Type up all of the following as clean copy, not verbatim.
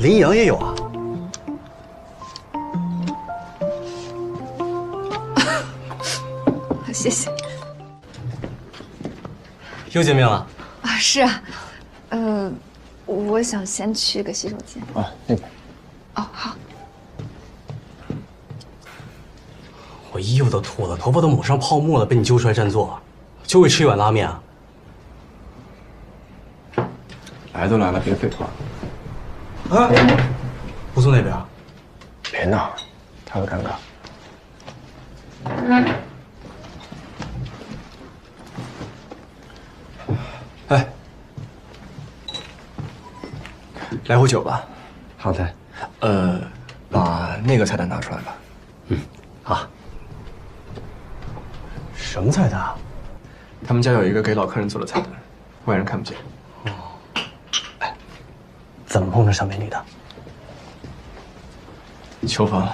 林阳也有啊。谢谢。又见面了啊，是啊，我想先去个洗手间。啊，那边。哦，好。我衣服都脱了，头发都抹上泡沫了，被你揪出来占座，就为吃一碗拉面啊？来都来了，别废话。啊，不坐那边。别闹，他会尴尬。哎，来壶酒吧。好的。把那个菜单拿出来吧。好。什么菜单？他们家有一个给老客人做的菜单，外人看不见。哎，怎么碰上小美女的？球房。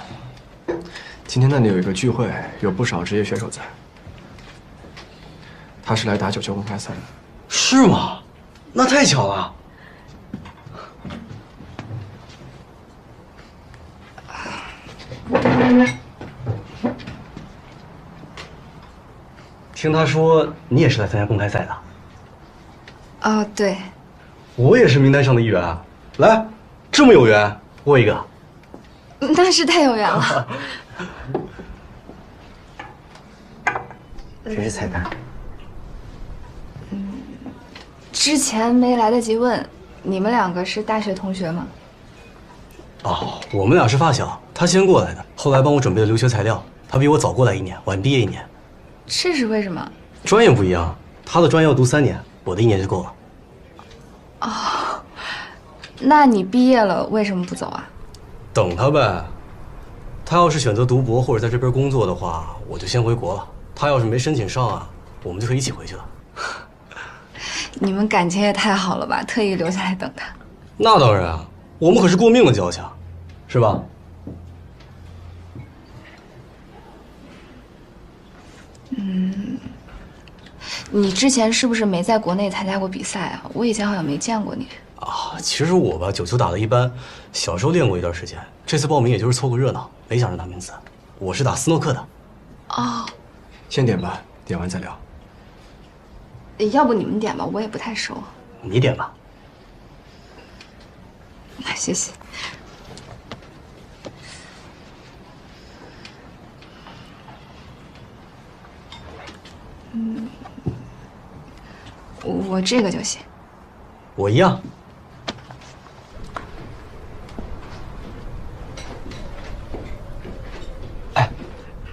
今天那里有一个聚会，有不少职业选手在。他是来打九球公开赛的。是吗？那太巧了。听他说你也是来参加公开赛的。哦，对。我也是名单上的一员啊。来，这么有缘，握一个。那是太有缘了。这是菜单。之前没来得及问，你们两个是大学同学吗？哦，我们俩是发小，他先过来的，后来帮我准备了留学材料。他比我早过来1年，晚毕业1年。这是为什么？专业不一样，他的专业要读3年，我的1年就够了。哦，那你毕业了为什么不走啊？等他呗。他要是选择读博或者在这边工作的话，我就先回国了。他要是没申请上啊，我们就可以一起回去了。你们感情也太好了吧，特意留下来等他。那当然啊，我们可是过命的交情，是吧？你之前是不是没在国内参加过比赛啊？我以前好像没见过你。啊，其实我吧，九球打得一般，小时候练过一段时间，这次报名也就是凑个热闹，没想着拿名次。我是打斯诺克的。哦，先点吧，点完再聊。要不你们点吧，我也不太熟。你点吧。谢谢。我这个就行。我一样。哎，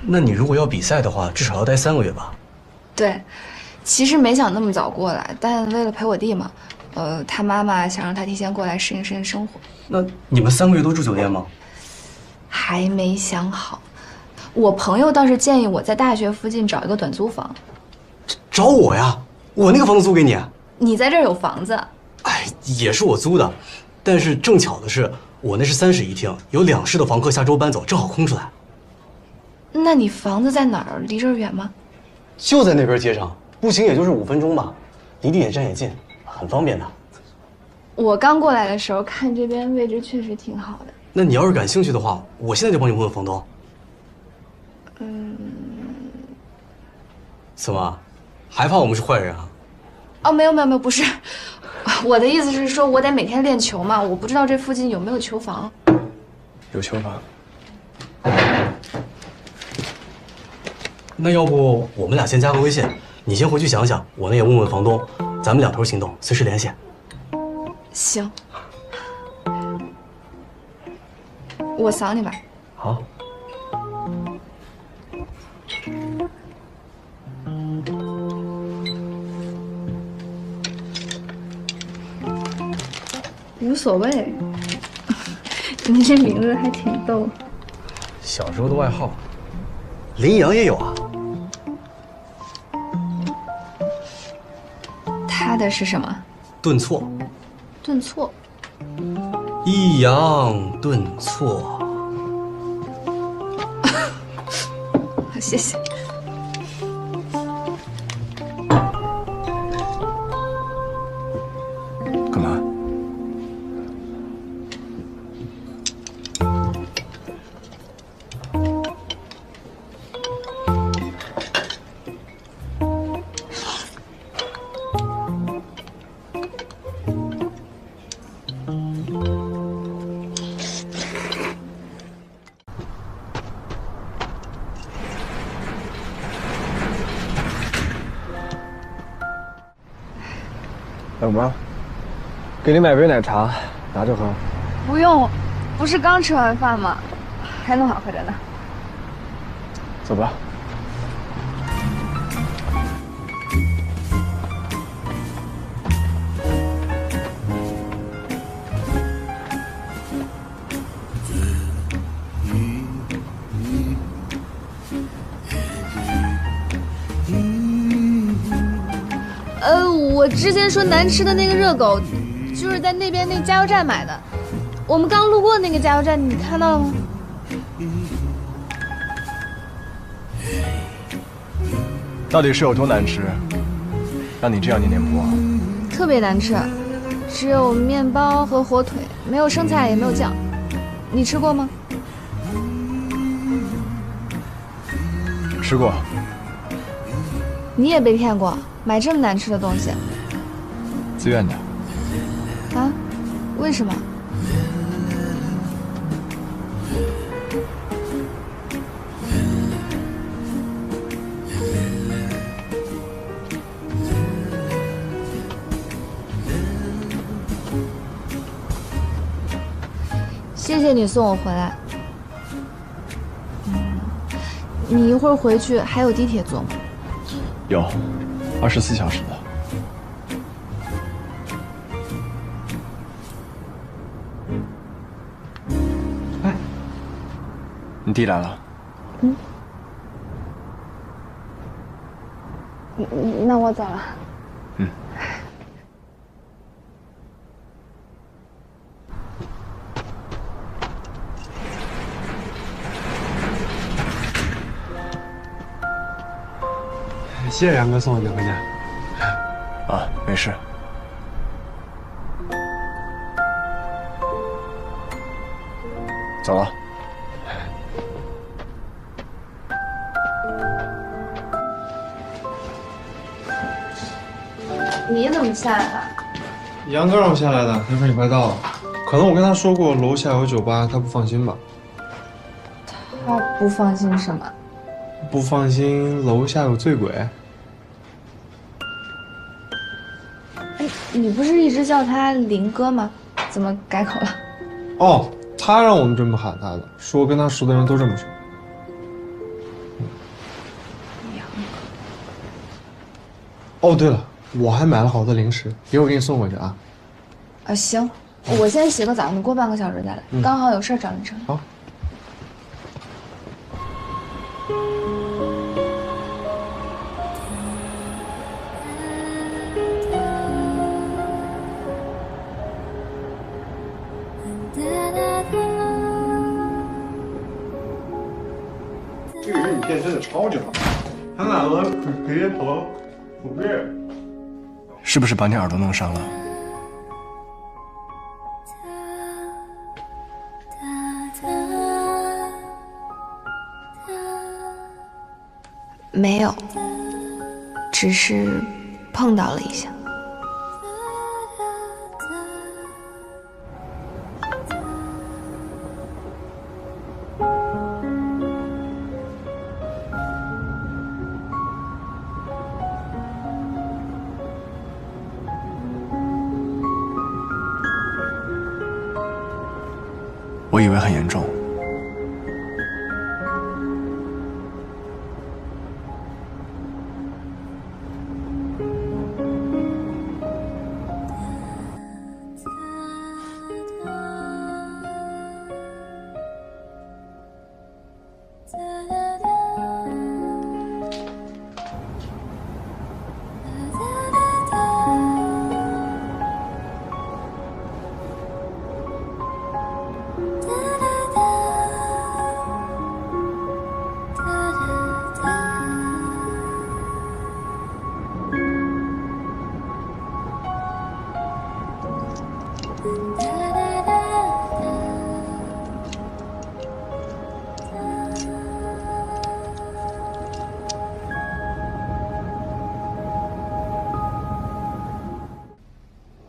那你如果要比赛的话，至少要待3个月吧？对，其实没想那么早过来，但为了陪我弟嘛，他妈妈想让他提前过来适应适应生活。那你们3个月都住酒店吗？还没想好，我朋友倒是建议我在大学附近找一个短租房。找我呀，我那个房子租给你。你在这儿有房子？哎，也是我租的，但是正巧的是，我那是3室1厅，有2室的房客下周搬走，正好空出来。那你房子在哪儿？离这儿远吗？就在那边街上，步行也就是5分钟吧，离地铁站也近，很方便的。我刚过来的时候看这边位置确实挺好的。那你要是感兴趣的话，我现在就帮你问问房东。怎么，还怕我们是坏人啊？哦，没有，不是，我的意思是说，我得每天练球嘛，我不知道这附近有没有球房。有球房。那要不我们俩先加个微信，你先回去想想，我那也问问房东，咱们2头行动，随时联系。行，我扫你吧。好。无所谓，你这名字还挺逗。小时候的外号，林阳也有啊。他的是什么？顿挫。顿挫。抑扬顿挫。谢谢。干嘛？冷吗？给你买杯奶茶，拿着喝。不用，不是刚吃完饭吗？还弄好喝着呢。走吧。我之前说难吃的那个热狗，就是在那边那加油站买的。我们刚路过那个加油站，你看到了吗？到底是有多难吃，让你这样念念不忘？特别难吃，只有面包和火腿，没有生菜也没有酱。你吃过吗？吃过。你也被骗过，买这么难吃的东西。自愿的。啊？为什么？谢谢你送我回来。你一会儿回去还有地铁坐吗？有，24小时的。哎，你弟来了。那我走了。谢谢杨哥送我能回家。啊，没事。走了。你怎么下来了？杨哥让我下来的，他说你快到了。可能我跟他说过楼下有酒吧，他不放心吧？他不放心什么？不放心楼下有醉鬼。你不是一直叫他林哥吗？怎么改口了？哦，他让我们这么喊他的，说跟他熟的人都这么说。杨哥。哦，对了，我还买了好多零食，一会儿给你送过去啊。行，我先洗个澡，你过半个小时再来，刚好有事找林晨。好。这个影片真的超级好，他俩都可以跑5遍。是不是把你耳朵弄伤了？没有，只是碰到了一下。我以为很严重。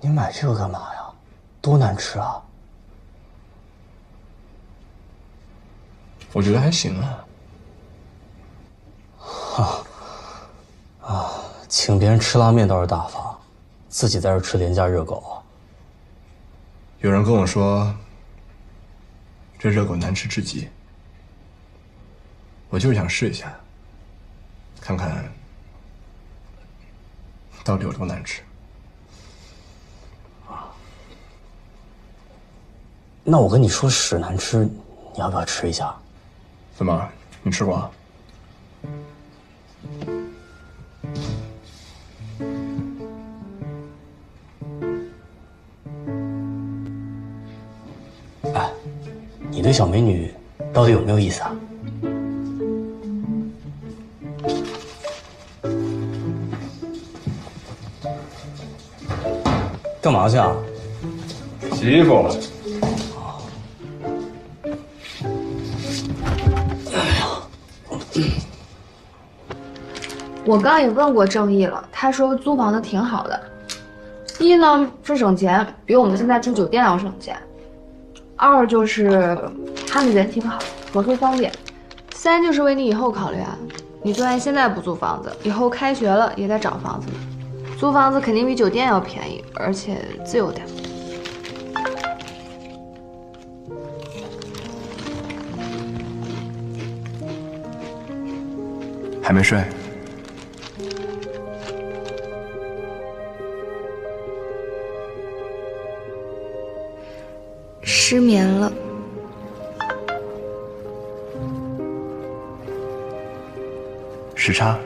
你买这个干嘛呀？多难吃啊！我觉得还行啊。请别人吃拉面倒是大方，自己在这吃廉价热狗。有人跟我说，这热狗难吃至极。我就是想试一下，看看到底有多难吃。那我跟你说屎难吃，你要不要吃一下？怎么，你吃过啊？哎，你对小美女到底有没有意思啊？干嘛去啊？洗衣服。我刚也问过郑毅了，他说租房子挺好的。一呢是省钱，比我们现在住酒店要省钱；二就是他们人挺好，合租方便；三就是为你以后考虑啊。你就算现在不租房子，以后开学了也得找房子呢。租房子肯定比酒店要便宜，而且自由点。还没睡？失眠了。时差？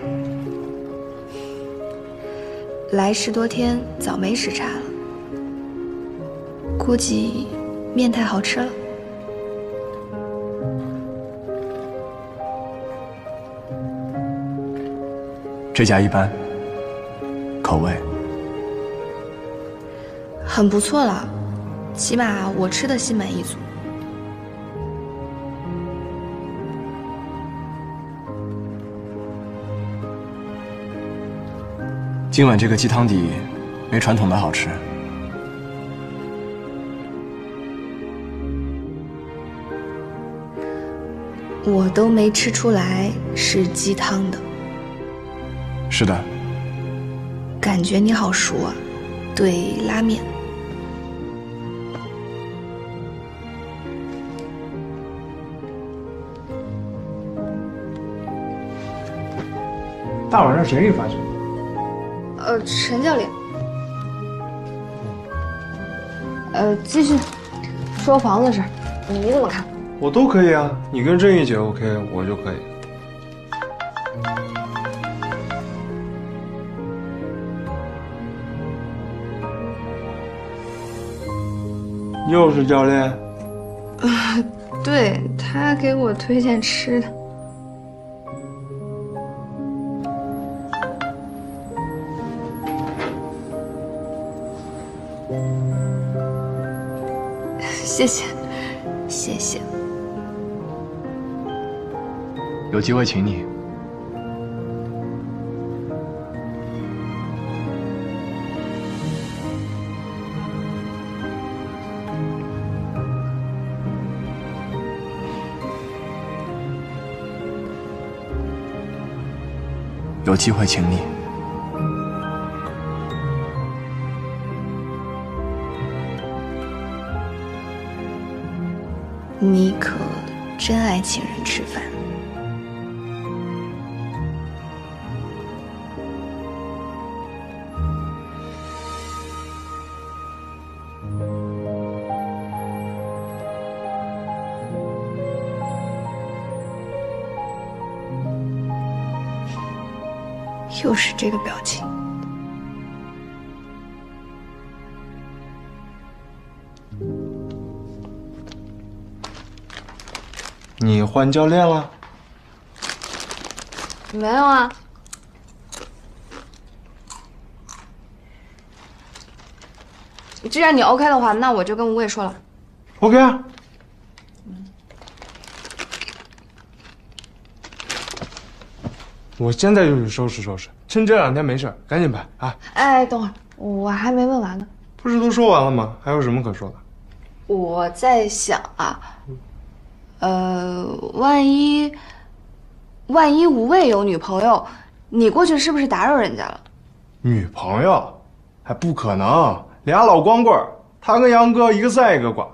来10多天，早没时差了。估计面太好吃了。这家一般，口味很不错了，起码我吃的心满意足。今晚这个鸡汤底没传统的好吃。我都没吃出来是鸡汤的。是的。感觉你好熟啊，对拉面。大晚上谁给你发信？陈教练。继续说房子的事，你怎么看？我都可以啊，你跟郑怡姐 OK， 我就可以。又是教练？对，他给我推荐吃的。谢谢，谢谢。有机会请你。有机会请你。你可真爱请人吃饭。又是这个表情。你换教练了？没有啊。既然你 OK 的话，那我就跟吴伟说了。OK 啊。我现在就去收拾收拾，趁这2天没事，赶紧拍啊！哎，等会儿，我还没问完呢。不是都说完了吗？还有什么可说的？我在想啊，万一吴畏有女朋友，你过去是不是打扰人家了？女朋友？还不可能，俩老光棍儿，他跟杨哥一个赛一个挂。